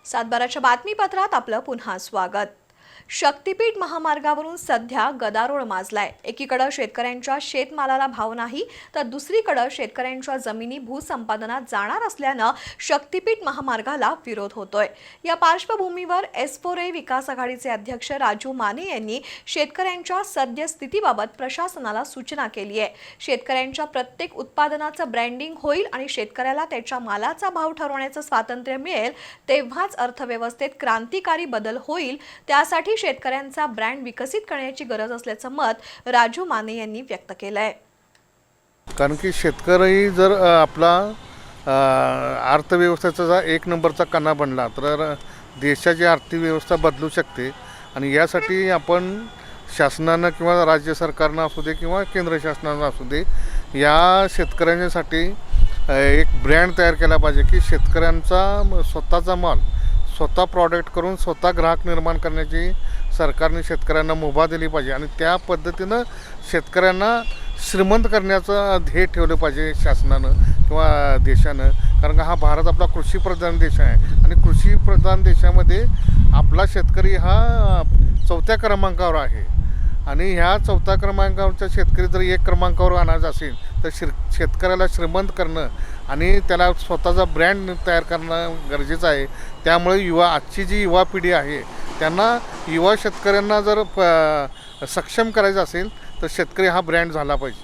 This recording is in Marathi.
सातबाराच्या बातमीपत्रात आपलं पुन्हा स्वागत। शक्तीपीठ महामार्गावरून सध्या गदारोळ माजलाय। एकीकडे शेतकऱ्यांच्या शेतमालाला भाव नाही तर दुसरीकडे शेतकऱ्यांच्या जमिनी भूसंपादनात जाणार असल्याने शक्तीपीठ महामार्गाला विरोध होतोय। या पार्श्वभूमीवर S4A विकास आघाडीचे अध्यक्ष राजू माने यांनी शेतकऱ्यांच्या सद्यस्थितीबाबत प्रशासनाला सूचना केली आहे। शेतकऱ्यांच्या प्रत्येक उत्पादनाचं ब्रँडिंग होईल आणि शेतकऱ्याला त्याच्या मालाचा भाव ठरवण्याचं स्वातंत्र्य मिळेल, तेव्हाच अर्थव्यवस्थेत क्रांतिकारी बदल होईल। त्यासाठी शेतकऱ्यांचा ब्रँड विकसित करण्याची गरज असल्याचं मत राजू माने यांनी व्यक्त केलंय। कारण की शेतकरी जर आपला अर्थव्यवस्थेचा एक नंबरचा कणा बनला तर देशाची अर्थव्यवस्था बदलू शकते। आणि यासाठी आपण शासनानं किंवा राज्य सरकारनं असू दे किंवा केंद्र शासनानं असू दे, या शेतकऱ्यांसाठी एक ब्रँड तयार केला पाहिजे की शेतकऱ्यांचा स्वतःचा माल स्वतः प्रॉडक्ट करून स्वतः ग्राहक निर्माण करण्याची सरकारने शेतकऱ्यांना मुभा दिली पाहिजे। आणि त्या पद्धतीनं शेतकऱ्यांना श्रीमंत करण्याचं ध्येय ठेवलं पाहिजे शासनानं किंवा देशानं। कारण का हा भारत आपला कृषीप्रधान देश आहे आणि कृषीप्रधान देशामध्ये आपला शेतकरी हा 4थ्या क्रमांकावर आहे। आणि ह्या 4थ्या क्रमांकावरचा शेतकरी जर 1 क्रमांकावर आणायचा असेल तर शेतकऱ्याला श्रीमंत करणं आणि त्याला स्वतःचा ब्रँड तयार करणं गरजेचं आहे। त्यामुळे आजची जी युवा पिढी आहे त्यांना युवा शेतकऱ्यांना जर सक्षम करायचं असेल तर शेतकरी हा ब्रँड झाला पाहिजे।